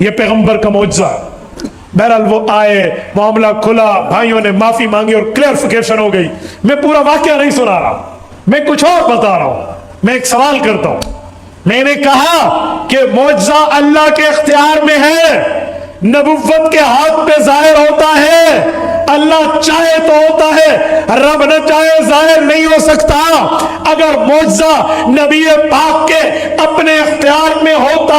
یہ پیغمبر کا معجزہ. بہرحال وہ آئے, معاملہ کھلا, بھائیوں نے معافی مانگی اور کلیئرفیکیشن ہو گئی. میں پورا واقعہ نہیں سنا رہا, میں کچھ اور بتا رہا ہوں. میں ایک سوال کرتا ہوں. میں نے کہا کہ معجزہ اللہ کے اختیار میں ہے, نبوت کے ہاتھ پہ ظاہر ہوتا ہے. اللہ چاہے تو ہوتا ہے, رب نہ چاہے ظاہر نہیں ہو سکتا. اگر معجزہ نبی پاک کے اپنے اختیار میں ہوتا,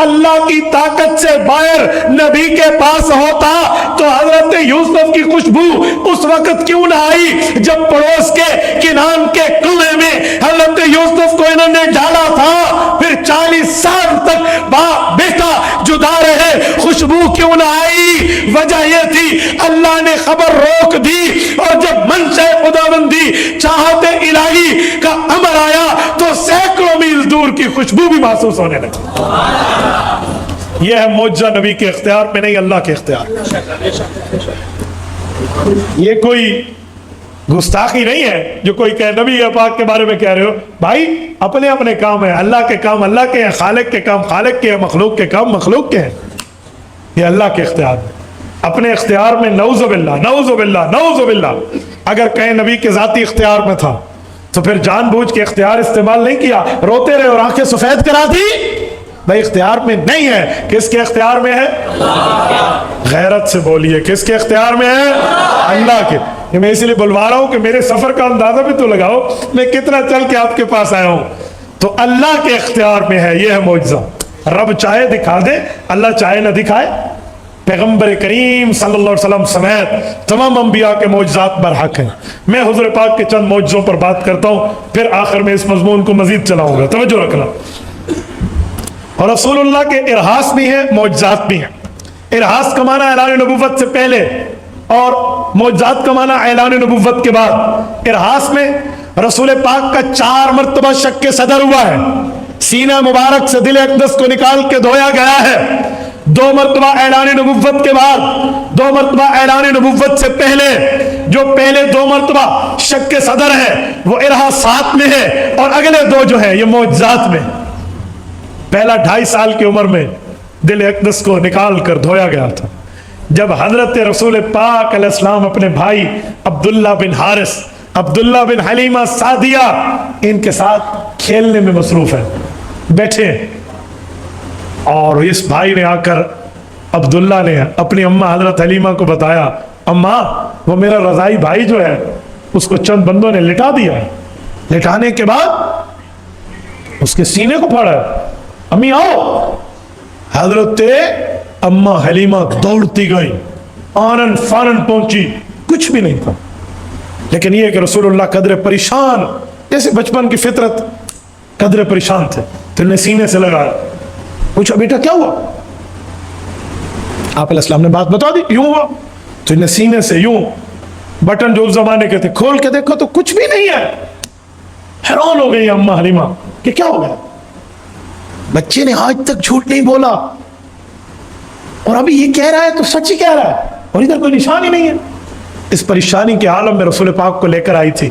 اللہ کی طاقت سے باہر نبی کے پاس ہوتا, تو حضرت یوسف کی خوشبو اس وقت کیوں نہ آئی جب پڑوس کے کنان کے کنویں میں حضرت یوسف کو انہوں نے ڈالا تھا؟ پھر 40 سال تک باپ بیٹا جدا رہے, خوشبو کیوں نہ آئی؟ وجہ یہ تھی اللہ نے خبر روک دی, اور جب منشا خداوندی چاہت الہی کا امر آیا تو سینکڑوں میل دور کی خوشبو بھی محسوس ہونے لگی. یہ ہے معجزہ نبی کے اختیار میں نہیں, اللہ کے اختیار. یہ کوئی گستاخی نہیں ہے جو کوئی کہے نبی پاک کے بارے میں کہہ رہے ہو. بھائی اپنے اپنے کام ہیں, اللہ کے کام اللہ کے ہیں, خالق کے کام خالق کے ہیں, مخلوق کے کام مخلوق کے ہیں. یہ اللہ کے اختیار میں, اپنے اختیار میں. نعوذ باللہ نعوذ باللہ نعوذ باللہ. اگر کہیں نبی کے ذاتی اختیار میں تھا تو پھر جان بوجھ کے اختیار استعمال نہیں کیا, روتے رہے اور آنکھیں سفید کرا دی. بھائی اختیار میں نہیں ہے. کس کے اختیار میں ہے؟ غیرت سے بولیے, کس کے اختیار میں ہے؟ اللہ کے. میں اس لیے بلوا رہا ہوں کہ میرے سفر کا اندازہ بھی تو لگاؤ, میں کتنا چل کے آپ کے پاس آیا ہوں. تو اللہ کے اختیار میں ہے. یہ ہے معجزہ. رب چاہے دکھا دے, اللہ چاہے نہ دکھائے. پیغمبر کریم صلی اللہ علیہ وسلم سمیت تمام انبیاء کے معجزات برحق ہیں. میں حضور پاک کے چند معجزوں پر بات کرتا ہوں, پھر آخر میں اس مضمون کو مزید چلاؤں گا, توجہ رکھنا. اور رسول اللہ کے ارہاس بھی ہیں, معجزات بھی ہیں. ارہاس کا معنی اعلان نبوت سے پہلے, اور معجزات کا معنی اعلان نبوت کے بعد. ارہاس میں رسول پاک کا 4 مرتبہ شق صدر ہوا ہے, سینہ مبارک سے دل اقدس کو نکال کے دھویا گیا ہے. 2 مرتبہ اعلان نبوت کے بعد, 2 مرتبہ اعلان نبوت سے پہلے. جو پہلے 2 مرتبہ شق صدر ہے وہ ارہاسات میں ہے, اور اگلے 2 جو ہے یہ معجزات میں. پہلا 2.5 سال کی عمر میں دل اقدس کو نکال کر دھویا گیا تھا, جب حضرت رسول پاک علیہ السلام اپنے بھائی عبداللہ بن حارث, عبداللہ بن حلیمہ سعدیہ, ان کے ساتھ کھیلنے میں مصروف ہیں, بیٹھے. اور اس بھائی نے آ کر عبداللہ نے اپنی اماں حضرت حلیمہ کو بتایا, اماں وہ میرا رضائی بھائی جو ہے اس کو چند بندوں نے لٹا دیا ہے. لٹانے کے بعد اس کے سینے کو پھاڑا ہے. امی آؤ. حضرت اماں حلیمہ دوڑتی گئی, آنن فانن پہنچی, کچھ بھی نہیں تھا. لیکن یہ کہ رسول اللہ قدر پریشان, جیسے بچپن کی فطرت, قدر پریشان تھے. تو انہیں سینے سے لگایا, پوچھا بیٹا کیا ہوا؟ آپ علیہ السلام نے بات بتا دی, یوں ہوا. تو انہیں سینے سے یوں بٹن جو اس زمانے کے تھے کھول کے دیکھو تو کچھ بھی نہیں ہے. حیران ہو گئی اماں حلیمہ کہ کیا ہو گیا. بچے نے آج تک جھوٹ نہیں بولا, اور ابھی یہ کہہ رہا ہے تو سچ ہی کہہ رہا ہے, اور ادھر کوئی نشان ہی نہیں ہے. اس پریشانی کے عالم میں رسول پاک کو لے کر آئی تھی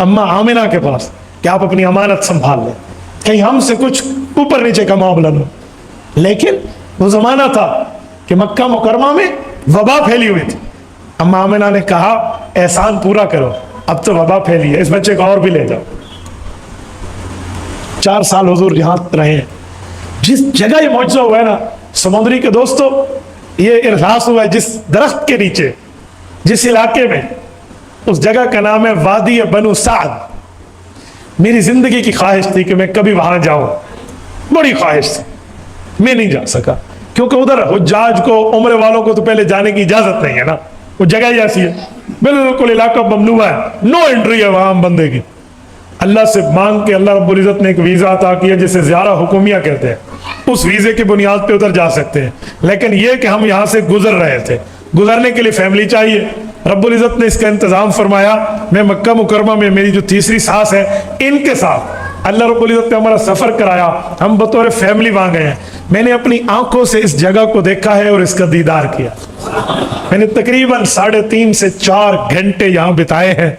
اماں آمنہ کے پاس کہ آپ اپنی امانت سنبھال لیں, کہیں ہم سے کچھ اوپر نیچے کا معاملہ نہ. لیکن وہ زمانہ تھا کہ مکہ مکرمہ میں وبا پھیلی ہوئی تھی. اماں آمنہ نے کہا احسان پورا کرو, اب تو وبا پھیلی ہے, اس بچے کو اور بھی لے جاؤ. 4 سال حضور یہاں رہے ہیں. جس جگہ یہ معجزہ ہوا ہے نا سمندری کے دوستو, یہ ارہاس ہوا ہے جس درخت کے نیچے, جس علاقے میں, اس جگہ کا نام ہے وادی بنو سعد. میری زندگی کی خواہش تھی کہ میں کبھی وہاں جاؤں, بڑی خواہش تھی, میں نہیں جا سکا کیونکہ ادھر حجاج کو, عمرے والوں کو تو پہلے جانے کی اجازت نہیں ہے نا, وہ جگہ ہی ایسی ہے, بالکل علاقہ ممنوع ہے, نو انٹری ہے وہاں عام بندے کی. اللہ سے مانگ کے اللہ رب العزت نے ایک ویزا عطا کیا جسے زیارہ حکومیہ کہتے ہیں, اس ویزے کی بنیاد پہ ادھر جا سکتے ہیں. لیکن یہ کہ ہم یہاں سے گزر رہے تھے, گزرنے کے لیے فیملی چاہیے, رب العزت نے اس کا انتظام فرمایا. میں مکہ مکرمہ میں میری جو تیسری ساس ہے ان کے ساتھ اللہ رب العزت نے ہمارا سفر کرایا, ہم بطور فیملی وہاں گئے ہیں. میں نے اپنی آنکھوں سے اس جگہ کو دیکھا ہے اور اس کا دیدار کیا. میں نے تقریباً 3.5 سے 4 گھنٹے یہاں بتائے ہیں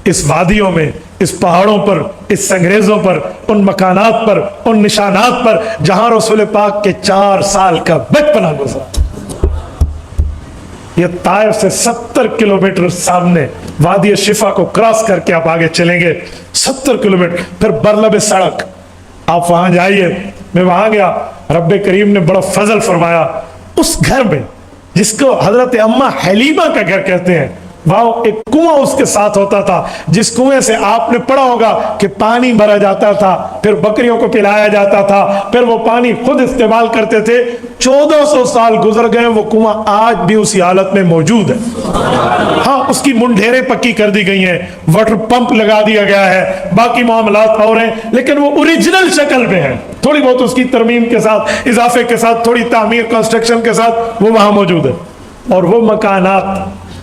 اس وادیوں میں, اس پہاڑوں پر، اس سنگریزوں پر، ان مکانات پر، ان نشانات پر جہاں رسول پاک کے 4 سال کا بچپنا گزرا. یہ طائف سے 70 کلومیٹر سامنے وادی شفا کو کراس کر کے آپ آگے چلیں گے، 70 کلومیٹر، پھر برلب سڑک. آپ وہاں جائیے. میں وہاں گیا، رب کریم نے بڑا فضل فرمایا. اس گھر میں جس کو حضرت اماں حلیمہ کا گھر کہتے ہیں، وہاں ایک کنواں اس کے ساتھ ہوتا تھا، جس کنویں سے آپ نے پڑھا ہوگا کہ پانی بھرا جاتا تھا، پھر بکریوں کو پلایا جاتا تھا، پھر وہ پانی خود استعمال کرتے تھے. 1400 سال گزر گئے، وہ کنواں آج بھی اسی حالت میں موجود ہے. ہاں، اس کی منڈھیریں پکی کر دی گئی ہیں، واٹر پمپ لگا دیا گیا ہے، باقی معاملات اور ہیں، لیکن وہ اوریجنل شکل میں ہے. تھوڑی بہت اس کی ترمیم کے ساتھ، اضافے کے ساتھ، تھوڑی تعمیر کنسٹرکشن کے ساتھ وہ وہاں موجود ہے. اور وہ مکانات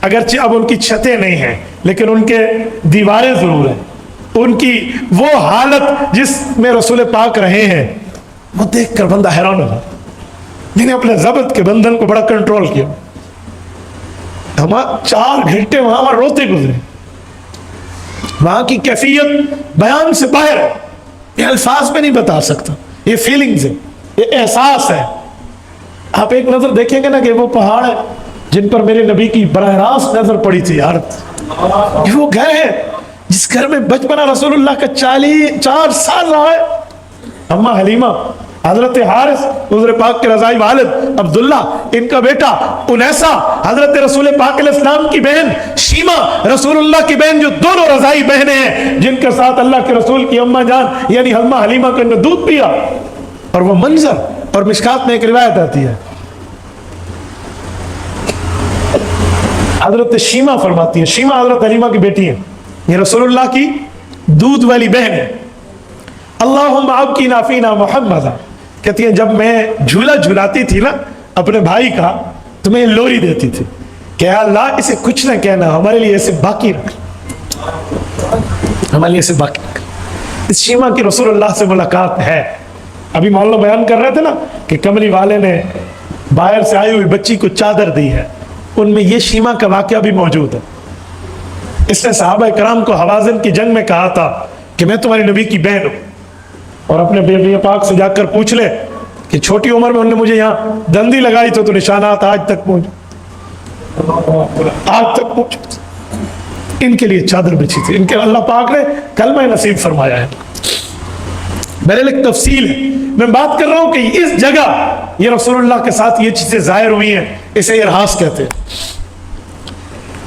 اگرچہ اب ان کی چھتیں نہیں ہیں، لیکن ان کے دیواریں ضرور ہیں. ان کی وہ حالت جس میں رسول پاک رہے ہیں، وہ دیکھ کر بندہ حیران ہوگا. جنہیں اپنے ضبط کے بندھن کو بڑا کنٹرول کیا. ہم 4 گھنٹے وہاں روتے گزرے. وہاں کی کیفیت بیان سے باہر ہے، یہ الفاظ میں نہیں بتا سکتا. یہ فیلنگز ہے، یہ احساس ہے. آپ ایک نظر دیکھیں گے نا کہ وہ پہاڑ ہے جن پر میرے نبی کی براہ راست نظر پڑی تھی. یار یہ وہ گھر ہے جس گھر میں بچپنا رسول اللہ کا 4 سال رہا ہے. اماں حلیمہ، حضرت حارث حضور پاک کے رضائی والد، عبداللہ ان کا بیٹا، انیسہ حضرت رسول پاک علیہ السلام کی بہن، شیمہ رسول اللہ کی بہن، جو دونوں رضائی بہنیں ہیں جن کے ساتھ اللہ کے رسول کی اماں جان یعنی اماں حلیمہ کو نے دودھ پیا. اور وہ منظر، اور مشکات میں ایک روایت آتی ہے، حضرت شیمہ فرماتی ہے، شیمہ حضرت حلیمہ کی بیٹی ہے، یہ رسول اللہ کی دودھ والی بہن ہے. اللہم ابقنا فینا محمد، کہتی ہیں جب میں جھولا جھلاتی تھی نا اپنے بھائی کا تو میں لوری دیتی تھی کہ اللہ اسے کچھ نہ کہنا، ہمارے لیے اسے باقی رکھ، ہمارے لیے اسے باقی رکھ. اس شیمہ کی رسول اللہ سے ملاقات ہے. ابھی مولانا بیان کر رہے تھے نا کہ کملی والے نے باہر سے آئی ہوئی بچی کو چادر دی ہے، ان میں یہ شیمہ کا واقعہ بھی موجود ہے. اس نے صحابہ کرام کو حوازن کی جنگ میں کہا تھا کہ میں تمہاری نبی کی بہن ہوں، اور اپنے بیبی پاک سے جا کر پوچھ لے کہ چھوٹی عمر میں انہوں نے مجھے یہاں دندی لگائی تو نشانات آج تک پہنچ. ان کے لیے چادر بچھی تھی، ان کے اللہ پاک نے کلمہ نصیب فرمایا ہے. میرے لیے تفصیل ہے، میں بات کر رہا ہوں کہ اس جگہ یہ رسول اللہ کے ساتھ یہ چیزیں ظاہر ہوئی ہیں، اسے ارہاس کہتے ہیں.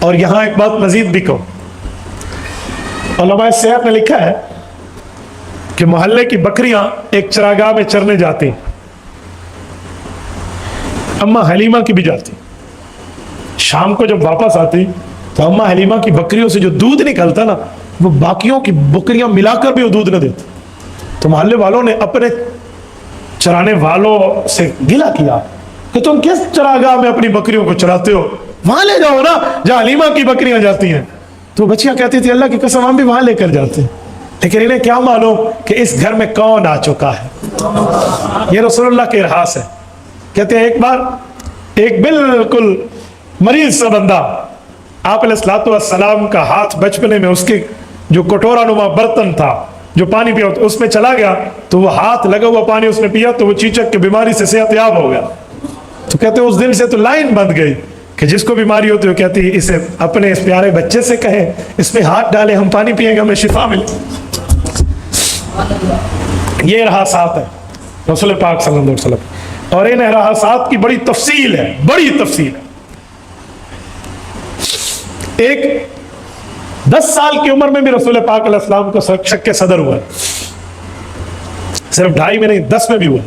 اور یہاں ایک بات مزید بھی کہوں، علماء سیاق نے لکھا ہے کہ محلے کی بکریاں ایک چراگاہ میں چرنے جاتی، اماں حلیمہ کی بھی جاتی. شام کو جب واپس آتی تو اماں حلیمہ کی بکریوں سے جو دودھ نکلتا نا، وہ باقیوں کی بکریاں ملا کر بھی وہ دودھ نہ دیتی. تو محلے والوں نے اپنے چرانے والوں سے گلہ کیا کہ تم کس چراگاہ میں اپنی بکریوں کو چراتے ہو، وہاں لے جاؤ نا جہاں حلیمہ کی بکریاں جاتی ہیں. تو بچیاں کہتی تھی اللہ کی قسم ہم بھی وہاں لے کر جاتے ہیں. لیکن انہیں کیا معلوم کہ اس گھر میں کون آ چکا ہے. یہ رسول اللہ کے ارہاس ہے. کہتے ہیں ایک بار ایک بالکل مریض سا بندہ آپ علیہ الصلوۃ والسلام کا ہاتھ بچپنے میں اس کے جو کٹورا نما برتن تھا جو پانی پیا اس میں چلا گیا، تو وہ ہاتھ لگا ہوا پانی اس نے پیا تو وہ چیچک کی بیماری سے صحت یاب ہو گیا. تو کہتے ہیں اس دن سے تو لائن بند گئی کہ جس کو بیماری ہوتی ہے وہ کہتی ہے اسے اپنے اس پیارے بچے سے کہیں اس میں ہاتھ ڈالے، ہم پانی پیئیں گے ہمیں شفا ملے. یہ ارہاسات ہے رسول پاک صلی اللہ علیہ وسلم، اور ان ارہاسات کی بڑی تفصیل ہے، بڑی تفصیل ہے. ایک 10 سال کی عمر میں بھی رسول پاک علیہ السلام کو شک صدر ہوا، صرف 2.5 میں نہیں 10 میں بھی ہوا.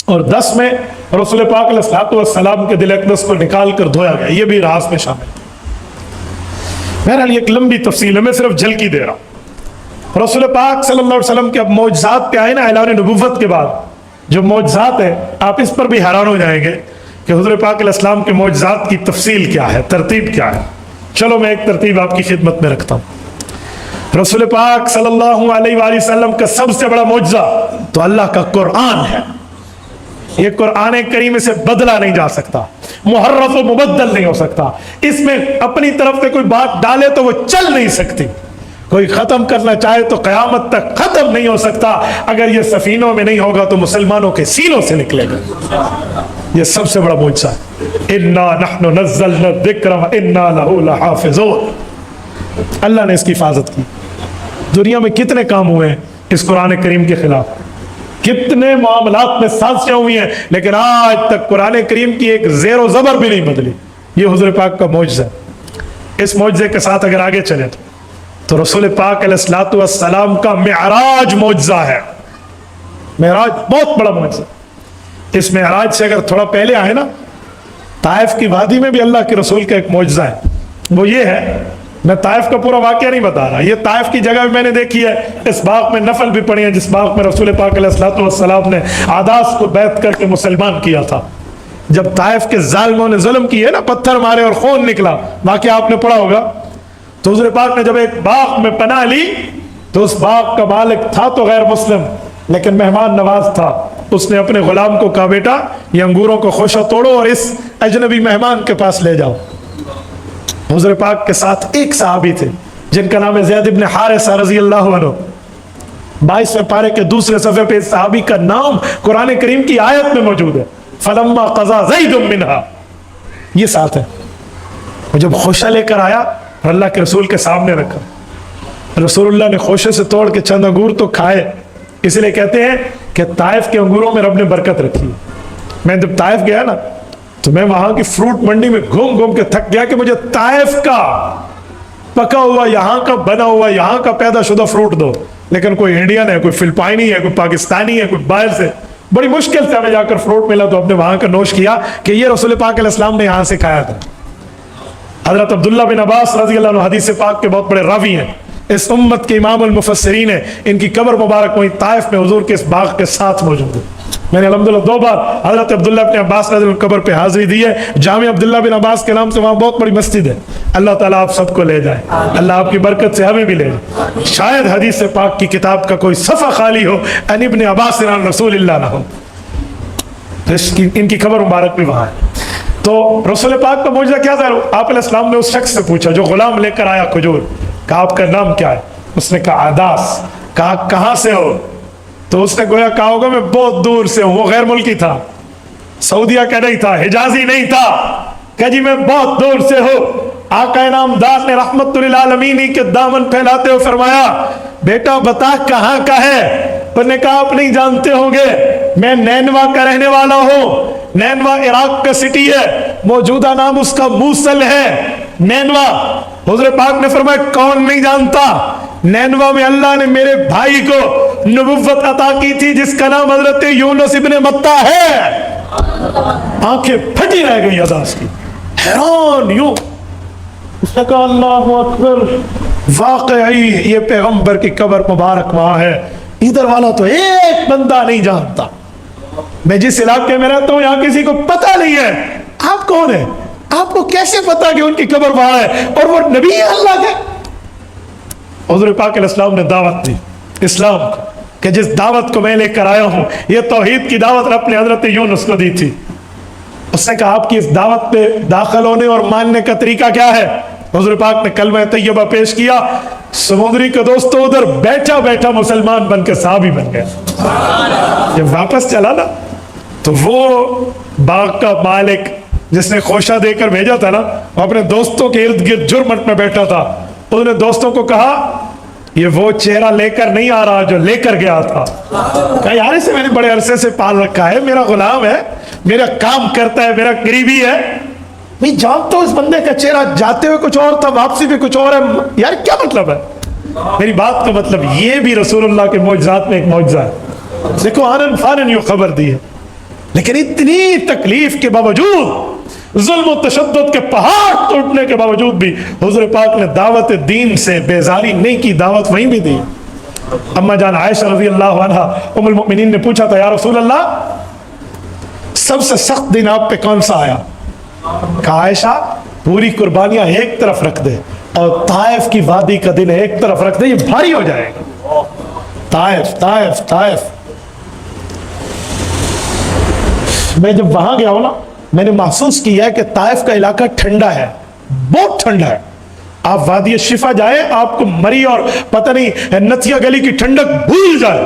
اور 10 میں رسول پاک علیہ السلام کے دل اقدس کو نکال کر دھویا گیا. یہ بھی راز میں شامل ہے. بہرحال یہ ایک لمبی تفصیل ہے، میں صرف جھلکی دے رہا ہوں. رسول پاک صلی اللہ علیہ وسلم کے اب معجزات پہ آئے نا، اعلان نبوت کے بعد جو معجزات ہیں آپ اس پر بھی حیران ہو جائیں گے کہ حضور پاک علیہ السلام کے معجزات کی تفصیل کیا ہے، ترتیب کیا ہے. چلو میں ایک ترتیب آپ کی خدمت میں رکھتا ہوں. رسول پاک صلی اللہ علیہ وآلہ وسلم کا سب سے بڑا معجزہ تو اللہ کا قرآن ہے. یہ قرآن کریم سے بدلا نہیں جا سکتا، محرف و مبدل نہیں ہو سکتا. اس میں اپنی طرف سے کوئی بات ڈالے تو وہ چل نہیں سکتی. کوئی ختم کرنا چاہے تو قیامت تک ختم نہیں ہو سکتا. اگر یہ سفینوں میں نہیں ہوگا تو مسلمانوں کے سینوں سے نکلے گا. یہ سب سے بڑا معجزہ ہے. انا نحن نزلنا الذکر وانا لہ لحافظون. اللہ نے اس کی حفاظت کی. دنیا میں کتنے کام ہوئے ہیں اس قرآن کریم کے خلاف, کتنے معاملات میں سازشیں ہوئی ہیں, لیکن آج تک قرآن کریم کی ایک زیر و زبر بھی نہیں بدلی. یہ حضور پاک کا معجزہ ہے. اس معجزے کے ساتھ اگر آگے چلے تو رسول پاک علیہ الصلوۃ والسلام کا معراج معجزہ ہے. معراج بہت بڑا معجزہ. اس معراج سے اگر تھوڑا پہلے آئے نا, طائف کی وادی میں بھی اللہ کے رسول کا ایک معجزہ ہے. وہ یہ ہے, میں طائف کا پورا واقعہ نہیں بتا رہا, یہ طائف کی جگہ بھی میں نے دیکھی ہے. اس باغ میں نفل بھی پڑھی ہے جس باغ میں رسول پاک علیہ الصلوۃ والسلام نے عاداس کو بیعت کر کے مسلمان کیا تھا. جب طائف کے ظالموں نے ظلم کیے نا, پتھر مارے اور خون نکلا, واقعہ آپ نے پڑھا ہوگا. تو حضور پاک نے جب ایک باغ میں پناہ لی تو اس باغ کا مالک تھا تو غیر مسلم لیکن مہمان نواز تھا. اس نے اپنے غلام کو کہا, بیٹا یہ انگوروں کو خوشہ توڑو اور اس اجنبی مہمان کے پاس لے جاؤ. حضور پاک کے ساتھ ایک صحابی تھے جن کا نام ہے زید بن حارثہ رضی اللہ عنہ. 22ویں پارے کے دوسرے صفحے پہ اس صحابی کا نام قرآن کریم کی آیت میں موجود ہے. فلما قضا زید منہا, یہ ساتھ ہے. وہ جب خوشہ لے کر آیا اور اللہ کے رسول کے سامنے رکھا, رسول اللہ نے خوشے سے توڑ کے چند انگور تو کھائے. اس لیے کہتے ہیں کہ طائف کے انگوروں میں رب نے برکت رکھی ہے. میں جب طائف گیا نا تو میں وہاں کی فروٹ منڈی میں گھوم گھوم کے تھک گیا کہ مجھے طائف کا پکا ہوا, یہاں کا بنا ہوا, یہاں کا پیدا شدہ فروٹ دو. لیکن کوئی انڈین ہے, کوئی فلپائنی ہے, کوئی پاکستانی ہے, کوئی باہر سے. بڑی مشکل سے ہمیں جا کر فروٹ ملا تو ہم نے وہاں کا نوش کیا کہ یہ رسول پاک علیہ السلام نے یہاں سے کھایا تھا. حضرت عبداللہ بن عباس رضی اللہ عنہ حدیث پاک کے بہت بڑے راوی ہیں, اس امت کے امام المفسرین ہیں. ان کی قبر مبارک وہیں طائف میں حضور کے اس باغ کے ساتھ موجود ہے. میں نے الحمدللہ 2 بار حضرت عبداللہ بن عباس رضی اللہ عنہ قبر پہ حاضری دی ہے. جامع عبداللہ بن عباس کے نام سے وہاں بہت بڑی مسجد ہے. اللہ تعالیٰ آپ سب کو لے جائے, اللہ آپ کی برکت سے ہمیں بھی لے جائے. شاید حدیث پاک کی کتاب کا کوئی صفحہ خالی ہو ان ابن عباس عن رسول اللہ نہ ہو. ان کی قبر مبارک بھی وہاں ہے. تو رسول پاک کا معجزہ کیا تھا؟ آپ علیہ السلام نے اس شخص سے پوچھا جو غلام لے کر آیا کھجور, کہا آپ کا نام کیا ہے؟ اس نے کہا عاداس. کہا کہاں سے ہو؟ تو اس نے گویا کہا ہوگا میں بہت دور سے ہوں. وہ غیر ملکی تھا, سعودیہ کا نہیں تھا, حجازی نہیں تھا. کہ جی میں بہت دور سے ہوں. آقا نامدار نے رحمت للعالمین کے دامن پھیلاتے ہوئے فرمایا, بیٹا بتا کہاں کا ہے؟ انہوں نے کہا آپ نہیں جانتے ہوں گے, میں نینوا کا رہنے والا ہوں. نینوا عراق کا سٹی ہے, موجودہ نام اس کا موصل ہے. نینوا, حضور پاک نے فرمایا کون نہیں جانتا؟ نینوا میں اللہ نے میرے بھائی کو نبوت عطا کی تھی جس کا نام حضرت یونس ابن متہ ہے. آنکھیں پھٹی رہ گئی عاداس کی, حیران یوں. اس نے کہا اللہ اکبر, واقعی یہ پیغمبر کی قبر مبارک وہاں ہے. ادھر والا تو ایک بندہ نہیں جانتا. میں جس علاقے میں رہتا ہوں یہاں کسی کو پتہ نہیں ہے. آپ کون ہیں؟ آپ کو کیسے پتا کہ ان کی قبر وہاں ہے اور وہ نبی ہے اللہ کے؟ حضور پاک علیہ السلام نے دعوت دی اسلام کو, کہ جس دعوت کو میں لے کر آیا ہوں یہ توحید کی دعوت نے اپنے حضرت یونس کو دی تھی. اس نے کہا آپ کی اس دعوت پہ داخل ہونے اور ماننے کا طریقہ کیا ہے؟ حضور پاک نے کلمہ طیبہ پیش کیا. سمندری کے دوستوں ادھر بیٹھا بیٹھا مسلمان بن کے صحابی بن گیا. جب واپس چلا نا تو وہ باغ کا مالک جس نے خوشہ دے کر بھیجا تھا نا, وہ اپنے دوستوں کے ارد گرد جرمٹ میں بیٹھا تھا. انہوں نے دوستوں کو کہا یہ وہ چہرہ لے کر نہیں آ رہا جو لے کر گیا تھا. کہا یار اسے میں نے بڑے عرصے سے پال رکھا ہے, میرا غلام ہے, میرا کام کرتا ہے, میرا قریبی ہے, میں جانتا ہوں اس بندے کا چہرہ جاتے ہوئے کچھ اور تھا, واپسی بھی کچھ اور ہے. یار کیا مطلب ہے؟ میری بات کا مطلب یہ بھی رسول اللہ کے معجزات میں ایک معجزہ ہے. دیکھو آنن فانن یوں خبر دی ہے, لیکن اتنی تکلیف کے باوجود, ظلم و تشدد کے پہاڑ ٹوٹنے کے باوجود بھی حضور پاک نے دعوت دین سے بیزاری نہیں کی, دعوت وہیں بھی دی. اما جان عائشہ رضی اللہ عنہا ام المؤمنین نے پوچھا تھا یا رسول اللہ سب سے سخت دن آپ پہ کون سا آیا؟ کہا عائشہ پوری قربانیاں ایک طرف رکھ دے اور طائف کی وادی کا دن ایک طرف رکھ دے, یہ بھاری ہو جائے گا. طائف طائف طائف. میں جب وہاں گیا ہوں نا میں نے محسوس کیا ہے کہ طائف کا علاقہ ٹھنڈا ہے, بہت ٹھنڈا ہے. آپ وادی شفا جائے، آپ کو مری اور پتہ نہیں نتیا گلی کی ٹھنڈک بھول جائے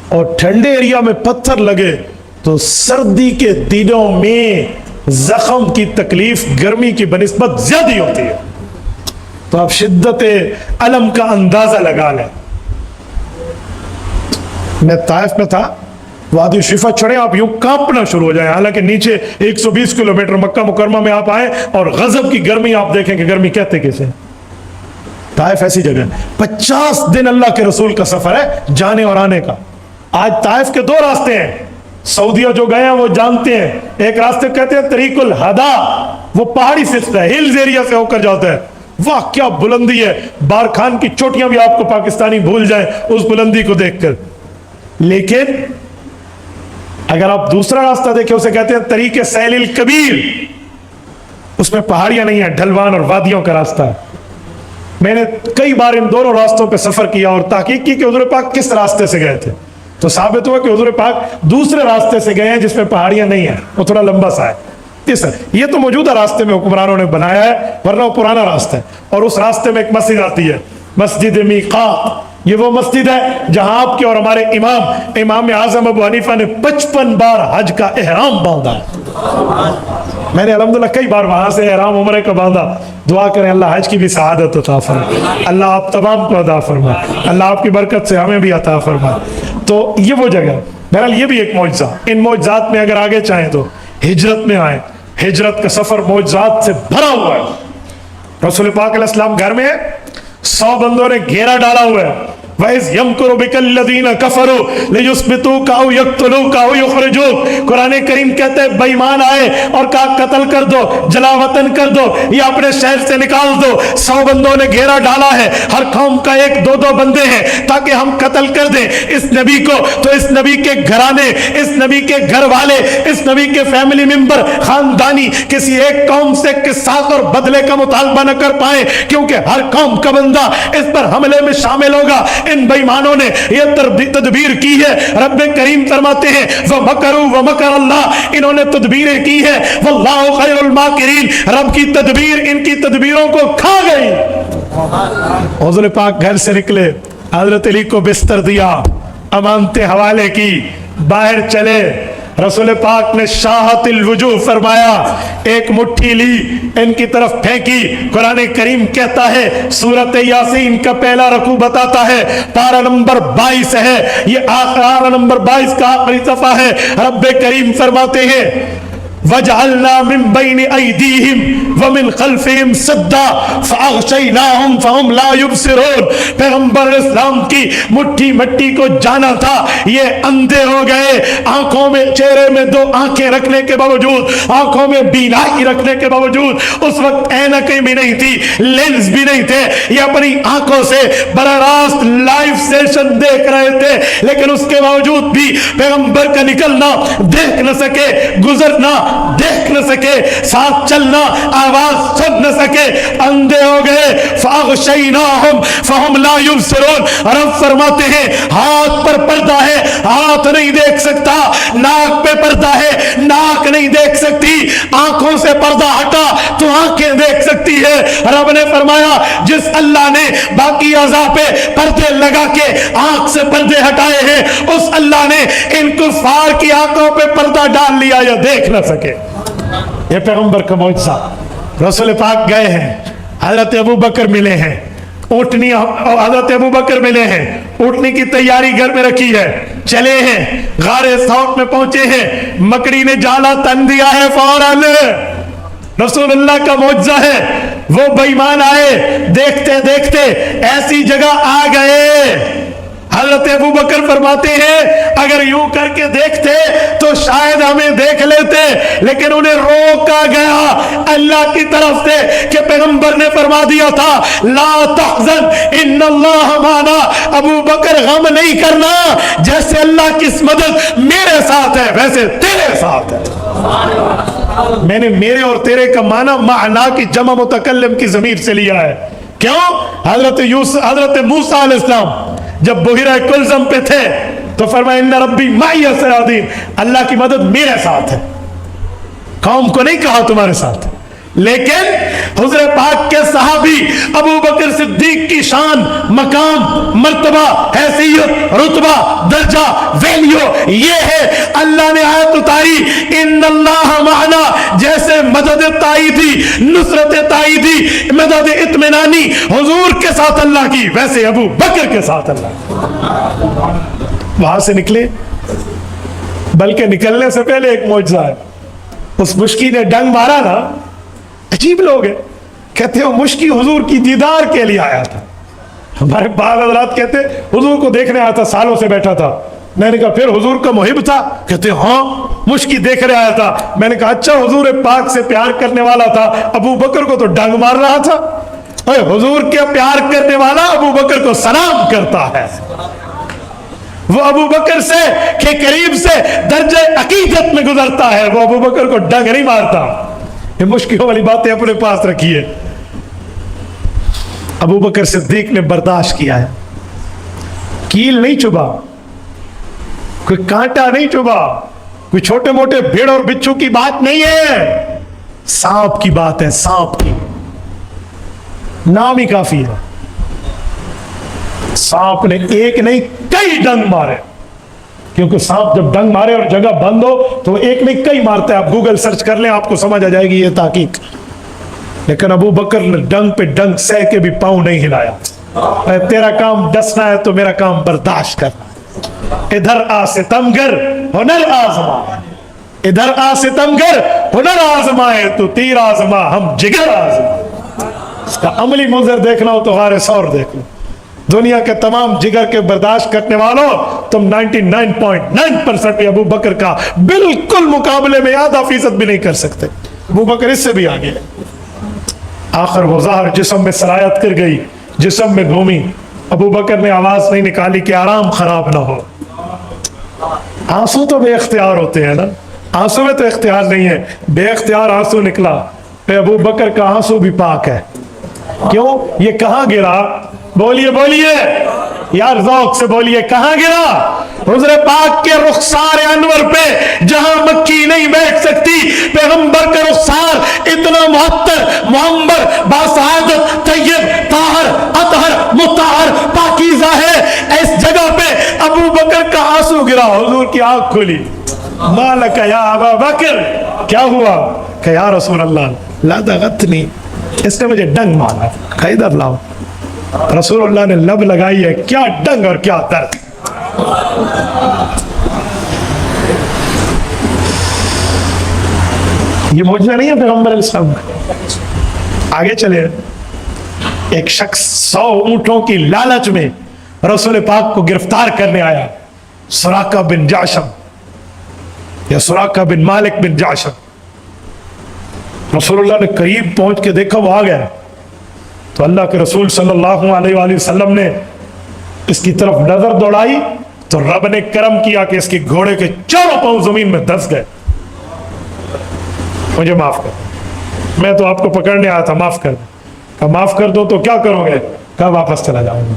اور ٹھنڈے ایریا میں پتھر لگے تو سردی کے دنوں میں زخم کی تکلیف گرمی کی بنسبت زیادہ ہوتی ہے. تو آپ شدت علم کا اندازہ لگا لیں. میں طائف میں تھا، وادی شفا چڑھے آپ یوں کانپنا شروع ہو جائیں، حالانکہ نیچے 120 کلومیٹر مکہ مکرمہ میں آپ آئے اور غضب کی گرمی آپ دیکھیں کہ گرمی کہتے کیسے. طائف ایسی جگہ 50 دن اللہ کے رسول کا سفر ہے جانے اور آنے کا. آج طائف کے 2 راستے ہیں، سعودیہ جو گئے ہیں وہ جانتے ہیں. ایک راستے کہتے ہیں طریق الہدا، وہ پہاڑی سلسلہ ہے، ہلز ایریا سے ہو کر جاتا ہے. واہ کیا بلندی ہے، بارکھان کی چوٹیاں بھی آپ کو پاکستانی بھول جائیں اس بلندی کو دیکھ کر. لیکن اگر آپ دوسرا راستہ دیکھیں اسے کہتے ہیں طریق سیل الکبیر، اس میں پہاڑیاں نہیں ہیں، ڈھلوان اور وادیوں کا راستہ ہے. میں نے کئی بار ان دونوں راستوں پہ سفر کیا اور تحقیق کی کہ حضور پاک کس راستے سے گئے تھے، تو ثابت ہوا کہ حضور پاک دوسرے راستے سے گئے ہیں جس میں پہاڑیاں نہیں ہیں، وہ تھوڑا لمبا سا ہے. یہ تو موجودہ راستے میں حکمرانوں نے بنایا ہے، ورنہ وہ پرانا راستہ ہے. اور اس راستے میں ایک مسجد آتی ہے، مسجد میقات. یہ وہ مسجد ہے جہاں آپ کے اور ہمارے امام اعظم ابو حنیفہ نے 55 بار حج کا احرام باندھا ہے. میں نے الحمدللہ کئی بار وہاں سے احرام عمرے کا باندھا. دعا کریں اللہ حج کی بھی سعادت عطا فرمائے، اللہ آپ تمام کو عطا فرمائے، اللہ آپ کی برکت سے ہمیں بھی عطا فرمائے. تو یہ وہ جگہ، بہرحال یہ بھی ایک معجزہ. ان معجزات میں اگر آگے چاہیں تو ہجرت میں آئیں. ہجرت کا سفر معجزات سے بھرا ہوا ہے. رسول پاک علیہ السلام گھر میں 100 بندوں نے گھیرا ڈالا ہوا ہے. وَإِذْ يَمْكُرُ بِكَ الَّذِينَ كَفَرُوا لِيُثْبِتُوكَ أَوْ يَقْتُلُوكَ أَوْ يُخْرِجُوكَ. قرآن کریم کہتے ہیں بے ایمان آئے اور کہا قتل کر دو، جلا وطن کر دو یا اپنے شہر سے نکال دو. 100 بندوں نے گھیرا ڈالا ہے، ہر قوم کا 1-2 بندے ہیں تاکہ ہم قتل کر دیں اس نبی کو. تو اس نبی کے گھرانے، اس نبی کے گھر والے، اس نبی کے فیملی ممبر، خاندانی کسی ایک قوم سے قصاص اور بدلے کا مطالبہ نہ کر پائے، کیونکہ ہر قوم کا بندہ اس پر حملے میں شامل ہوگا. ان بےایمانوں نے یہ تدبیر کی ہے. رب کریم فرماتے ہیں وَمَكَرُوا وَمَكَرَ اللَّهُ، انہوں نے تدبیریں کی ہے، وَاللَّهُ خَيْرُ الْمَاكِرِينَ، رب کی تدبیر ان کی تدبیروں کو کھا گئی. حضور پاک گھر سے نکلے، حضرت علی کو بستر دیا، امانتیں حوالے کی، باہر چلے. رسول پاک نے شاہت الوجوہ فرمایا، ایک مٹھی لی ان کی طرف پھینکی. قرآن کریم کہتا ہے، سورۃ یاسین کا پہلا رکوع بتاتا ہے، پارہ نمبر 22 ہے، یہ پارہ نمبر 22 کا آخری صفحہ ہے. رب کریم فرماتے ہیں وَجَعَلْنَا مِن بَيْنِ أَيْدِيهِمْ وَمِنْ خَلْفِهِمْ سَدًّا فَأَغْشَيْنَاهُمْ فَهُمْ لَا يُبْصِرُونَ. پیغمبر اسلام کی مٹھی مٹی کو جانا تھا، یہ اندھے ہو گئے. آنکھوں میں، چہرے میں 2 آنکھیں رکھنے کے باوجود، آنکھوں میں بینائی رکھنے کے باوجود، اس وقت اینکیں بھی نہیں تھی، لینز بھی نہیں تھے، یہ اپنی آنکھوں سے براہ راست لائیو سیشن دیکھ رہے تھے. لیکن اس کے باوجود بھی پیغمبر کا نکلنا دیکھ نہ سکے، گزرنا دیکھ نہ سکے، ساتھ چلنا آواز سن نہ سکے، اندھے ہو گئے. فَأَغْشَيْنَاهُمْ فَهُمْ لَا يُبْصِرُونَ. رب فرماتے ہیں ہاتھ پر پردہ ہے، ہاتھ نہیں دیکھ سکتا، ناک پہ پردہ ہے، ناک نہیں دیکھ سکتی، آنکھوں سے پردہ ہٹا تو آنکھیں دیکھ سکتی ہے. رب نے فرمایا جس اللہ نے باقی اعضاء پہ پردے لگا کے آنکھ سے پردے ہٹائے ہیں، اس اللہ نے ان کفار کی آنکھوں پہ پردہ ڈال لیا یا دیکھ نہ سکے. یہ پیغمبر کا معجزہ. رسول پاک گئے ہیں، حضرت ابو بکر ملے ہیں، اونٹنی حضرت ابو بکر ملے ہیں، اونٹنی کی تیاری گھر میں رکھی ہے، چلے ہیں، غار ثور میں پہنچے ہیں، مکڑی نے جالا تن دیا ہے فوراً. رسول اللہ کا معجزہ ہے. وہ بے ایمان آئے، دیکھتے دیکھتے ایسی جگہ آ گئے. حضرت ابو بکر فرماتے ہیں اگر یوں کر کے دیکھتے تو شاید ہمیں دیکھ لیتے، لیکن انہیں روکا گیا اللہ کی طرف سے کہ پیغمبر نے فرما دیا تھا لا تحزن ان اللہ معنا. ابو بکر غم نہیں کرنا، جیسے اللہ کی مدد میرے ساتھ ہے ویسے تیرے ساتھ ہے. میں نے میرے اور تیرے کا معنی معنا کی جمع متکلم کی ضمیر سے لیا ہے. کیوں؟ حضرت موسیٰ علیہ السلام جب بحیرہ کلزم پہ تھے تو فرمایا ان ربی معی سیہدین، اللہ کی مدد میرے ساتھ ہے. قوم کو نہیں کہا تمہارے ساتھ، لیکن حضور پاک کے صحابی ابو بکر صدیق کی شان، مقام، مرتبہ، حیثیت، رتبہ، درجہ، ویلیو یہ ہے، اللہ نے آیت اتاری ان اللہ معنا، جیسے مدد تائیدی، نصرت تائیدی، مدد اطمینانی حضور کے ساتھ اللہ کی، ویسے ابو بکر کے ساتھ اللہ وہاں سے نکلے، بلکہ نکلنے سے پہلے ایک معجزہ ہے. اس مشکی نے ڈنگ مارا نا، عجیب لوگ ہیں، کہتے ہیں وہ مشکی حضور کی دیدار کے لیے آیا تھا. ہمارے بعض حضرات کہتے حضور کو دیکھنے آیا تھا، سالوں سے بیٹھا تھا. میں نے کہا پھر حضور کا محب تھا؟ کہتے ہاں مشکی دیکھنے آیا تھا. میں نے کہا اچھا حضور پاک سے پیار کرنے والا تھا، ابو بکر کو تو ڈنگ مار رہا تھا. حضور کے پیار کرنے والا ابو بکر کو سلام کرتا ہے، وہ ابو بکر سے کے قریب سے درجہ عقیدت میں گزرتا ہے، وہ ابو بکر کو ڈنگ نہیں مارتا. یہ مشکلوں والی باتیں اپنے پاس رکھیے. ابو بکر صدیق نے برداشت کیا ہے، کیل نہیں چبھا، کوئی کانٹا نہیں چبھا، کوئی چھوٹے موٹے بھیڑ اور بچھو کی بات نہیں ہے، سانپ کی بات ہے. سانپ کی نام ہی کافی ہے. سانپ نے ایک نہیں کئی ڈنگ مارے، کیونکہ سانپ جب ڈنگ مارے اور جگہ بند ہو تو ایک نہیں کئی مارتا ہے. آپ گوگل سرچ کر لیں، آپ کو سمجھ آ جائے گی یہ تحقیق. لیکن ابو بکر نے ڈنگ پہ ڈنگ سہ کے بھی پاؤں نہیں ہلایا. تیرا کام ڈسنا ہے تو میرا کام برداشت کرنا. ادھر آ ستمگر ہنر آزما، ادھر آ ستمگر ہنر آزمائے تو تیر آزما ہم جگر آزما. اس کا عملی منظر دیکھنا ہو تو غار ثور دیکھ لو. دنیا کے تمام جگر کے برداشت کرنے والوں، تم 99.9% بھی ابو بکر کا بالکل مقابلے میں آدھا فیصد بھی نہیں کر سکتے. ابو بکر اس سے بھی آگے. آخر وہ ظاہر جسم میں سرایت کر گئی، جسم میں گھومی. ابو بکر نے آواز نہیں نکالی کہ آرام خراب نہ ہو. آنسو تو بے اختیار ہوتے ہیں نا، آنسو میں تو اختیار نہیں ہے، بے اختیار آنسو نکلا. پہ ابو بکر کا آنسو بھی پاک ہے. کیوں؟ یہ کہاں گرا؟ بولیے بولیے یار، ذوق سے بولیے، کہاں گرا؟ حضور پاک کے رخسار انور پہ، جہاں مکھی نہیں بیٹھ سکتی. پیغمبر کا رخسار اتنا معطر، معمر، باسعادت، طیب، طاہر، اطہر، مطہر، پاکیزہ ہے. اس جگہ پہ ابو بکر کا آنسو گرا. حضور کی آنکھ کھلی. مالک یا ابا بکر، کیا ہوا؟ کہ یا رسول اللہ لا دغتنی، اس نے مجھے ڈنگ مارا. کہ ادھر لاؤ. رسول اللہ نے لب لگائی ہے، کیا ڈنگ اور کیا درد. یہ معجزہ نہیں ہے پیغمبر علیہ السلام کا. آگے چلے. ایک شخص 100 اونٹوں کی لالچ میں رسول پاک کو گرفتار کرنے آیا. سراقہ بن جعشم یا سراقہ بن مالک بن جعشم. رسول اللہ نے قریب پہنچ کے دیکھا وہ آ گیا، تو اللہ کے رسول صلی اللہ علیہ وآلہ وسلم نے اس کی طرف نظر دوڑائی تو رب نے کرم کیا کہ اس کے گھوڑے کے چاروں پاؤں زمین میں دھس گئے. مجھے معاف کر، میں تو آپ کو پکڑنے آیا تھا، معاف کر دیں. کہا معاف کر دو تو کیا کرو گے؟ کہا واپس چلا جاؤں گا.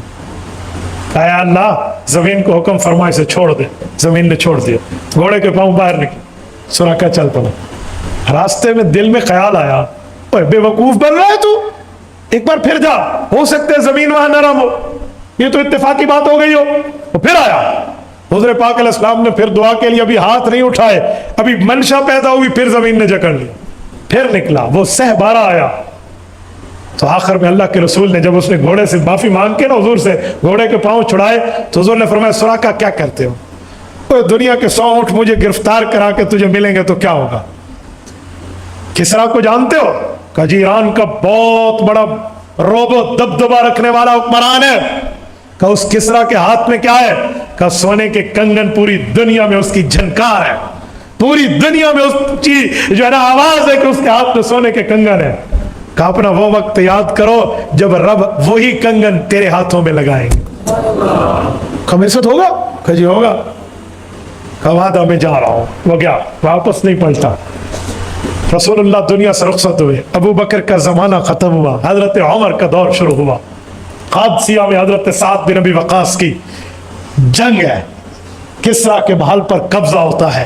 کہا یا اللہ زمین کو حکم فرمائے سے چھوڑ دے. زمین نے چھوڑ دیا، گھوڑے کے پاؤں باہر نکلے. سراقہ چل پڑا. راستے میں دل میں خیال آیا، اوے بے وقوف بن رہا ہے تو، ایک بار پھر جا، ہو سکتا ہے زمین وہاں نرم ہو، یہ تو اتفاقی بات ہو گئی ہو. وہ پھر آیا. حضور پاک علیہ السلام نے پھر دعا کے لیے ابھی ہاتھ نہیں اٹھائے، ابھی منشا پیدا ہوئی، پھر زمین نے جکڑ لی. پھر نکلا، وہ سہ بارہ آیا. تو آخر میں اللہ کے رسول نے جب اس نے گھوڑے سے معافی مانگ کے نا حضور سے گھوڑے کے پاؤں چھڑائے تو حضور نے فرمایا سراقہ کیا کرتے ہو؟ دنیا کے 100 اونٹ مجھے گرفتار کرا کے تجھے ملیں گے تو کیا ہوگا؟ کسرا کو جانتے ہو؟ کہ جی ایران کا بہت بڑا روب و دبدبا رکھنے والا حکمران ہے. کہ اس کسرا کے ہاتھ میں کیا ہے؟ کہ سونے کے کنگن، پوری دنیا میں اس کی جھنکار ہے، پوری دنیا میں اس کی جو ہے نا آواز ہے کہ اس کے ہاتھ میں سونے کے کنگن ہے. کہ اپنا وہ وقت یاد کرو جب رب وہی کنگن تیرے ہاتھوں میں لگائیں گے. کہ میرے ساتھ ہوگا؟ کہ جی ہوگا. کہ وعدہ میں جا رہا ہوں. وہ گیا، واپس نہیں پلٹا. رسول اللہ دنیا سے رخصت ہوئے. ابو بکر کا زمانہ ختم ہوا، حضرت عمر کا دور شروع ہوا. قادسیہ میں حضرت سعد بن ابی وقاص کی جنگ ہے. کسرا کے محل پر قبضہ ہوتا ہے.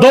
2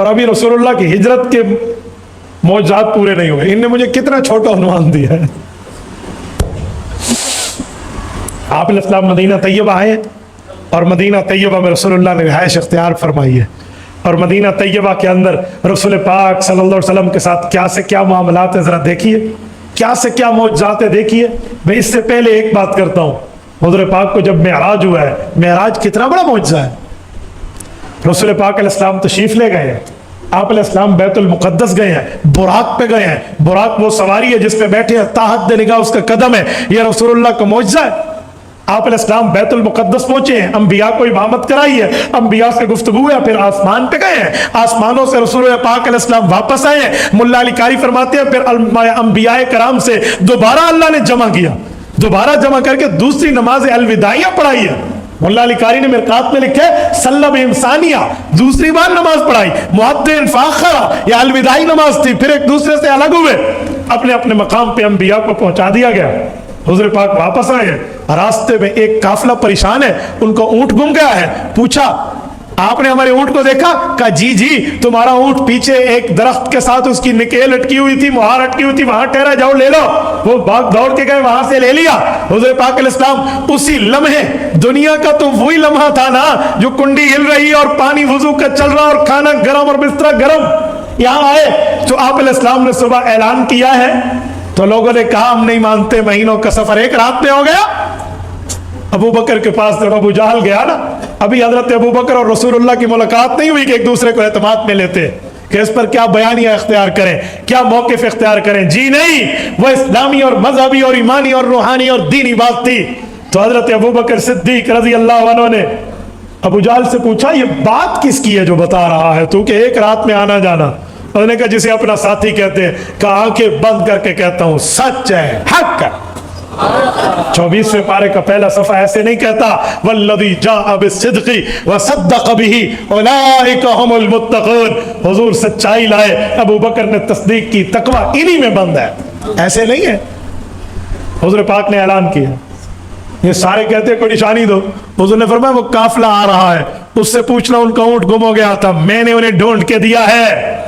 اور ابھی رسولullah کی ہجرت کے معجزات پورے نہیں ہوئے. انہوں نے مجھے کتنا چھوٹا عنوان دیا ہے. آپ علیہ السلام مدینہ طیبہ آئے اور مدینہ طیبہ میں رسولullah نے رہائش اختیار فرمائی ہے. اور مدینہ طیبہ کے اندر رسول پاک صلی اللہ علیہ وسلم کے ساتھ کیا سے کیا معاملات ہیں ذرا دیکھیے, کیا سے کیا معجزات ہیں دیکھیے. میں اس سے پہلے ایک بات کرتا ہوں, حضور پاک کو جب معراج ہوا ہے, معراج کتنا بڑا معجزہ ہے. رسول پاک علیہ السلام تشریف لے گئے ہیں, آپ علیہ السلام بیت المقدس گئے ہیں, براق پہ گئے ہیں. براق وہ سواری ہے جس پہ بیٹھے ہیں, تاحد نگاہ اس کا قدم ہے. یہ رسولullah کا معجزہ ہے. آپ علیہ السلام بیت المقدس پہنچے ہیں, انبیاء کو امامت کرائی ہے, انبیاء سے گفتگو ہے, پھر آسمان پہ گئے ہیں, آسمانوں سے رسول پاک علیہ السلام واپس آئے ہیں. ملا علی قاری فرماتے ہیں پھر انبیاء کرام سے دوبارہ اللہ نے جمع کیا, دوبارہ جمع کر کے دوسری نماز الوداعیہ پڑھائی ہے. ملا علی قاری نے مرقات میں لکھا ہے صلی بإمسانیہ, دوسری بار نماز پڑھائی. مؤذن فاخرہ, یہ الوداعی نماز تھی. پھر ایک دوسرے سے الگ ہوئے, اپنے اپنے مقام پہ انبیاء کو پہنچا دیا گیا. حضور پاک واپس آئے ہیں, راستے میں ایک قافلہ پریشان ہے, ان کو اونٹ گم گیا ہے. پوچھا آپ نے ہمارے اونٹ کو دیکھا؟ کہا جی جی, تمہارا اونٹ پیچھے ایک درخت کے ساتھ اس کی نکیل اٹکی ہوئی تھی, مہار اٹکی ہوئی تھی, وہاں ٹھہرا, جاؤ لے لو. وہ بھاگ دوڑ کے گئے, وہاں سے لے لیا. حضور پاک علیہ السلام اسی لمحے, دنیا کا تو وہی لمحہ تھا نا جو کنڈی ہل رہی اور پانی وضو کا چل رہا اور کھانا گرم اور بستر گرم, یہاں آئے تو آپ علیہ السلام نے صبح اعلان کیا ہے تو لوگوں نے کہا ہم نہیں مانتے, مہینوں کا سفر ایک رات میں ہو گیا. ابو بکر کے پاس جب ابو جہل گیا نا, ابھی حضرت ابو بکر اور رسولullah کی ملاقات نہیں ہوئی کہ ایک دوسرے کو اعتماد میں لیتے کہ اس پر کیا بیانیہ اختیار کریں, کیا موقف اختیار کریں. جی نہیں, وہ اسلامی اور مذہبی اور ایمانی اور روحانی اور دینی بات تھی. تو حضرت ابو بکر صدیق رضی اللہ عنہ نے ابو جہل سے پوچھا یہ بات کس کی ہے جو بتا رہا ہے تو کہ ایک رات میں آنا جانا؟ انہوں نے کہا جسے اپنا ساتھی کہتے ہیں, کہا آنکھیں بند کر کے کہتا ہوں سچ ہے, حق ہے. 24ویں پارے کا پہلا صفحہ ایسے نہیں کہتا والذی جاء بالصدق وصدق به اولئک هم المتقون, حضور سچائی لائے, ابو بکر نے تصدیق کی, تقوی انہی میں بند ہے, ایسے نہیں ہے. حضور پاک نے اعلان کیا, یہ سارے کہتے کوئی نشانی دو. حضور نے فرمایا وہ قافلہ آ رہا ہے, اس سے پوچھنا ان کا اونٹ گم ہو گیا تھا, میں نے انہیں ڈھونڈ کے دیا ہے.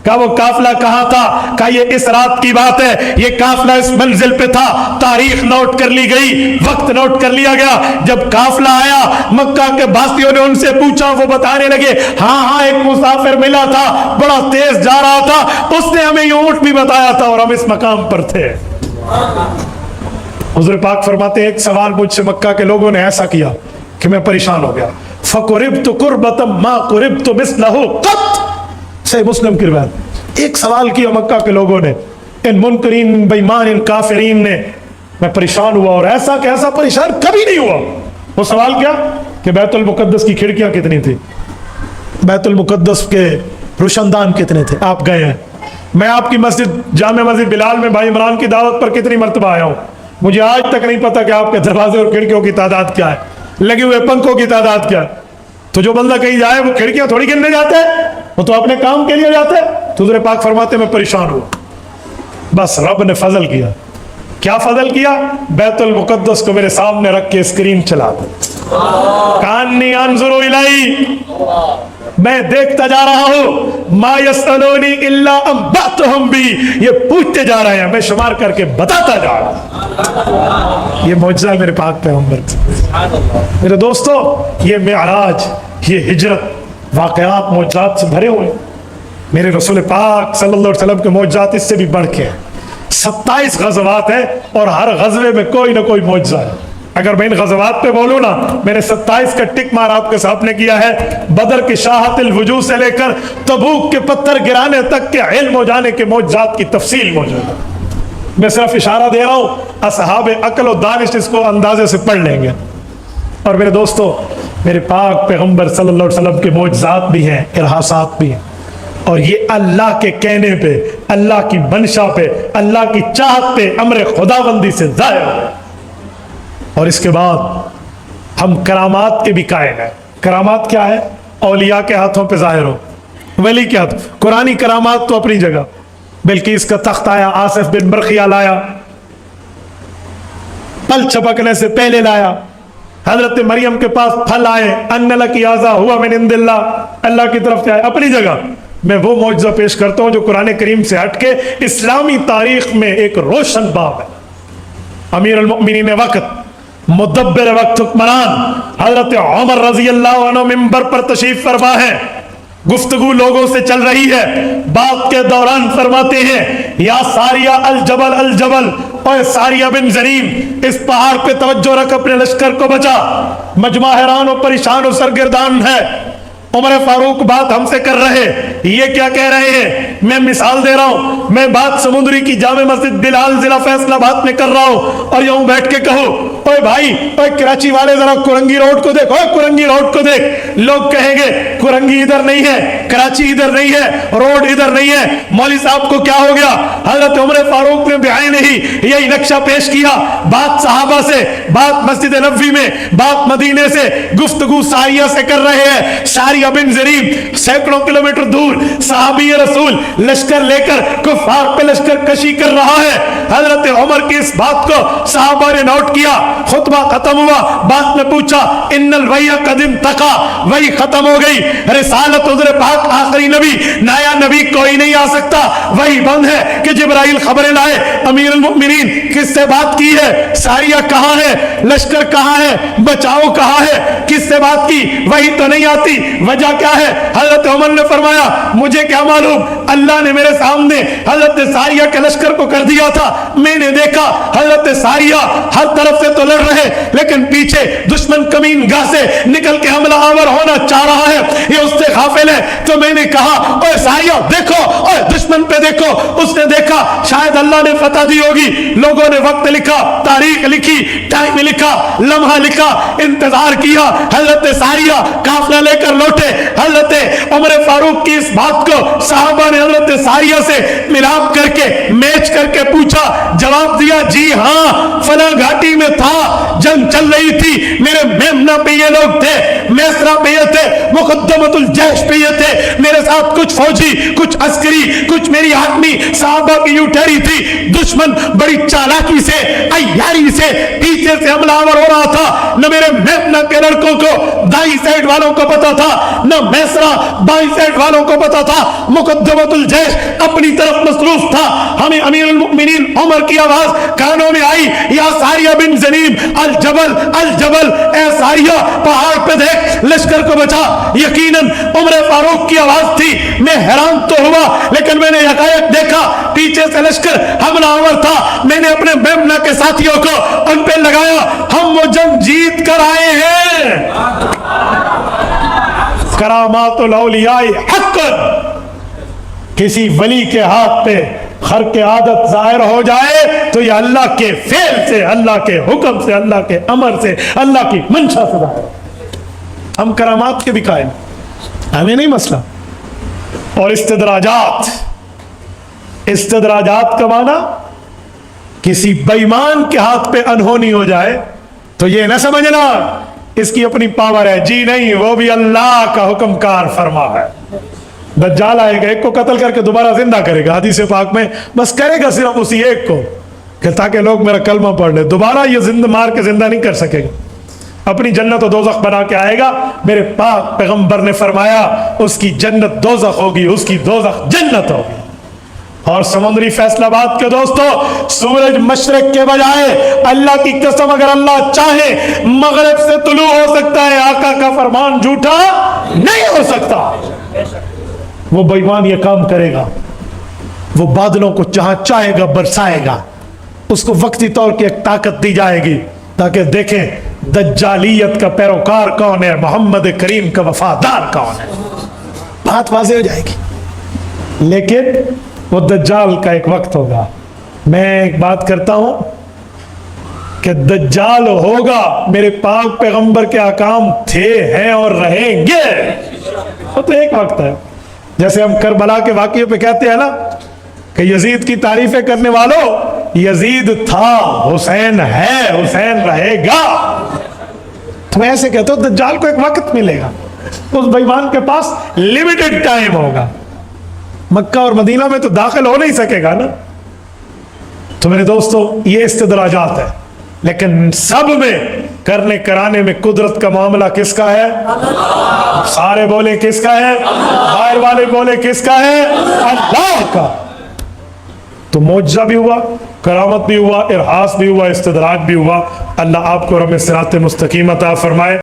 کہا وہ قافلہ کہاں تھا؟ کہا یہ اس رات کی بات ہے, یہ قافلہ اس منزل پہ تھا. تاریخ نوٹ کر لی گئی, وقت نوٹ کر لیا گیا. جب قافلہ آیا, مکہ کے باسیوں نے ان سے پوچھا, وہ بتانے لگے ہاں ہاں ایک مسافر ملا تھا, بڑا تیز جا رہا تھا, اس نے ہمیں یہ اونٹ بھی بتایا تھا اور ہم اس مقام پر تھے. حضور پاک فرماتے ہیں ایک سوال مجھ سے مکہ کے لوگوں نے ایسا کیا کہ میں پریشان ہو گیا. فَقُرِبْتُ قُرْبَةً مَا قُرِبْتُ مِثْلَهُ قَطْ, صحیح مسلم کی روایت. ایک سوال کیا مکہ کے لوگوں نے, ان منکرین, بےمان, ان کافرین نے, میں پریشان ہوا اور ایسا کہ ایسا پریشان کبھی نہیں ہوا. وہ سوال کیا کہ بیت المقدس کی کھڑکیاں کتنی تھی, بیت المقدس کے روشندان کتنے تھے. آپ گئے ہیں, میں آپ کی مسجد جامع مسجد بلال میں بھائی عمران کی دعوت پر کتنی مرتبہ آیا ہوں, مجھے آج تک نہیں پتا کہ آپ کے دروازے اور کھڑکیوں کی تعداد کیا ہے, لگے ہوئے پنکھوں کی تعداد کیا ہے. تو جو بندہ کہیں جائے وہ کھڑکیاں تھوڑی گننے جاتے ہیں, وہ تو اپنے کام کے لیے جاتے ہیں. تو حضور پاک فرماتے میں پریشان ہوں, بس رب نے فضل کیا. کیا فضل کیا؟ بیت المقدس کو میرے سامنے رکھ کے اسکرین چلا دی. کانی انظر الیہ, میں دیکھتا جا رہا ہوں, ما یسألونی الا انبأتہم بی, یہ پوچھتے جا رہے ہیں, میں شمار کر کے بتاتا جا رہا ہوں. یہ معجزہ ہے میرے پاک پیغمبر. میرے دوستو, یہ معراج, یہ ہجرت واقعات معجزات سے بھرے ہوئے. میرے رسول پاک صلی اللہ علیہ وسلم کے معجزات اس سے بھی بڑھ کے ہیں. 27 غزوات ہیں اور ہر غزوے میں کوئی نہ کوئی معجزہ ہے. اگر میں ان غزوات پہ بولوں نا, میں نے 27 کا ٹک مار آپ کے سامنے کیا ہے. بدر کی شاہت الوجوہ سے لے کر تبوک کے پتھر گرانے تک کے علم ہو جانے کے معجزات کی تفصیل موجود ہے. میں صرف اشارہ دے رہا ہوں, اصحاب عقل و دانش اس کو اندازے سے پڑھ لیں گے. اور میرے دوستو, میرے پاک پیغمبر صلی اللہ علیہ وسلم کے معجزات بھی ہیں, ارہاسات بھی ہیں, اور یہ اللہ کے کہنے پہ, اللہ کی منشا پہ, اللہ کی چاہت پہ, امر خداوندی سے ظاہر ہے. اور اس کے بعد ہم کرامات کے بھی قائل ہیں. کرامات کیا ہے؟ اولیاء کے ہاتھوں پہ ظاہر ہو, ولی کے ہاتھوں. قرآنی کرامات تو اپنی جگہ, بلکہ اس کا تخت آیا, آصف بن برخیہ لایا, پل چھپکنے سے پہلے لایا. حضرت مریم کے پاس پھل آئے, ان لکی ھذا ھوا من عند اللہ, اللہ کی طرف سے آئے, اپنی جگہ. میں وہ معجزہ پیش کرتا ہوں جو قرآن کریم سے ہٹ کے اسلامی تاریخ میں ایک روشن باب ہے۔ امیر المؤمنین وقت، مدبر وقت، حکمران حضرت عمر رضی اللہ عنہ ممبر پر تشریف فرما ہے، گفتگو لوگوں سے چل رہی ہے، بات کے دوران فرماتے ہیں یا ساریہ الجبل الجبل، اے ساریہ بن زریم اس پہاڑ پہ توجہ رکھ، اپنے لشکر کو بچا۔ مجمع حیران و پریشان و سرگردان ہے۔ عمر فاروق بات ہم سے کر رہے، یہ کیا کہہ رہے ہیں؟ میں مثال دے رہا ہوں، میں بات سمندری کی جامع مسجد بلال ضلع فیصلہ آباد میں کر رہا ہوں، اور یوں بیٹھ کے کہو اوے بھائی، اوے کراچی والے ذرا کرنگی روڈ کو دیکھ، اوے کرنگی روڈ کو دیکھ، لوگ کہیں گے کرنگی ادھر نہیں ہے، کراچی ادھر نہیں ہے، روڈ ادھر نہیں ہے، مولوی صاحب کو کیا ہو گیا؟ حضرت عمر فاروق نے بعین ہی یہی نقشہ پیش کیا، بات صحابہ سے، بات مسجد نبوی میں، بات مدینے سے، گفتگو ساریہ سے کر رہے ہیں۔ ساریہ بن زریم سینکڑوں کلومیٹر دور صحابی رسول لشکر لے کر کفار پہ لشکر کشی کر رہا ہے۔ حضرت عمر کی اس بات کو صحابہ نے نوٹ کیا، خطبہ ختم ہوا، بات میں پوچھا ان الوحی قد انتقا، وحی ختم ہو گئی، رسالت حضور پاک آخری نبی، نیا نبی کوئی نہیں آ سکتا، وحی بند ہے کہ جبرائیل خبریں لائے۔ امیر المؤمنین کس سے بات کی ہے؟ ساریہ کہاں ہے؟ لشکر کہاں ہے؟ بچاؤ کہاں ہے؟ کس سے بات کی؟ وحی تو نہیں آتی، وجہ کیا ہے؟ حضرت عمر نے فرمایا مجھے کیا معلوم، اللہ نے میرے سامنے حضرت ساریہ کے لشکر کو کر دیا تھا، میں نے دیکھا حضرت ساریہ ہر طرف سے تو لڑ رہے لیکن پیچھے دشمن کمین گاہ سے نکل کے حملہ آور ہونا چاہ رہا ہے، یہ اس سے غافل ہے۔ تو میں نے کہا اوے ساریہ دیکھو، اوے دشمن پہ دیکھو۔ اس نے دیکھا شاید اللہ نے فتح دی ہوگی، لوگوں نے وقت لکھا، تاریخ لکھی، ٹائم لکھا، لمحہ لکھا، انتظار کیا، حضرت ساریہ قافلہ لے کر لوٹے۔ حضرت عمر فاروق کی اس بات کو صحابہ نے حضرت ساریہ سے ملاپ کر کے میچ کر کے پوچھا، جواب دیا جی ہاں فلاں گھاٹی میں تھا، جنگ چل رہی تھی، میرے میمنہ پہ یہ لوگ تھے، میسرہ پہ یہ تھے، مقدمۃ الجیش پہ یہ تھے، میرے ساتھ کچھ فوجی، کچھ عسکری، کچھ میری آدمی صحابہ کی یوں ٹھہری تھی، دشمن بڑی چالاکی سے، عیاری سے پیچھے سے حملہ آور ہو رہا تھا، نہ میرے میمنہ کے لڑکوں کو دائیں سائڈ والوں کو پتا تھا، نہ میسرہ بائیں سائڈ والوں کو پتا تھا، مقدمۃ الجیش اپنی طرف مصروف تھا۔ ہمیں امیر المؤمنین عمر کی آواز کانوں میں آئی، یا ساریہ بن زنیم الجبل الجبل، اے ساریہ پہاڑ پہ دیکھ، لشکر کو بچا۔ یقیناً عمر فاروق کی آواز تھی، میں حیران تو ہوا لیکن میں نے حقائق دیکھا، پیچھے سے لشکر حملہ آور تھا، میں نے اپنے میمنہ کے ساتھیوں کو ان پہ لگایا، ہم وہ جنگ جیت کر آئے ہیں۔ کرامات الاولیاء حق، کسی ولی کے ہاتھ پہ خرق عادت ظاہر ہو جائے تو یہ اللہ کے فعل سے، اللہ کے حکم سے، اللہ کے امر سے، اللہ کی منشا سے ظاہر۔ ہم کرامات کے بھی قائل، ہمیں نہیں مسئلہ۔ اور استدراجات، استدراجات کا معنی کسی بے ایمان کے ہاتھ پہ انہونی ہو جائے تو یہ نہ سمجھنا اس کی اپنی پاور ہے، جی نہیں، وہ بھی اللہ کا حکم کار فرما ہے۔ دجال آئے گا، ایک کو قتل کر کے دوبارہ زندہ کرے گا، حدیث پاک میں بس کرے گا صرف اسی ایک کو کہ تاکہ لوگ میرا کلمہ پڑھ لیں، دوبارہ یہ زندہ مار کے زندہ نہیں کر سکے گا، اپنی جنت و دوزخ بنا کے آئے گا۔ میرے پاک پیغمبر نے فرمایا اس کی جنت دوزخ ہوگی، اس کی دوزخ جنت ہوگی۔ اور سمندری فیصلہ آباد کے دوستو، سورج مشرق کے بجائے اللہ کی قسم اگر اللہ چاہے مغرب سے طلوع ہو سکتا ہے، آقا کا فرمان جھوٹا نہیں ہو سکتا۔ وہ بے ایمان یہ کام کرے گا، وہ بادلوں کو جہاں چاہے گا برسائے گا، اس کو وقتی طور کی ایک طاقت دی جائے گی تاکہ دیکھیں دجالیت کا پیروکار کون ہے، محمد کریم کا وفادار کون ہے، بات واضح ہو جائے گی۔ لیکن وہ دجال کا ایک وقت ہوگا۔ میں ایک بات کرتا ہوں کہ دجال ہوگا، میرے پاک پیغمبر کے احکام تھے، ہیں اور رہیں گے، وہ تو ایک وقت ہے۔ جیسے ہم کربلا کے واقعے پہ کہتے ہیں نا کہ یزید کی تعریفیں کرنے والوں، یزید تھا، حسین ہے، حسین رہے گا، تم ایسے کہتے ہو دجال کو ایک وقت ملے گا، اس بے ایمان کے پاس لیمیٹڈ ٹائم ہوگا، مکہ اور مدینہ میں تو داخل ہو نہیں سکے گا نا۔ تو میرے دوستو یہ استدراجات ہے، لیکن سب میں کرنے کرانے میں قدرت کا معاملہ کس کا ہے؟ سارے بولے کس کا ہے؟ باہر والے بولے کس کا ہے؟ اللہ کا. تو معجزہ بھی ہوا، کرامت بھی ہوا، ارحاس بھی ہوا، استدراج بھی ہوا. اللہ آپ کو رب صراط مستقیم عطا فرمائے.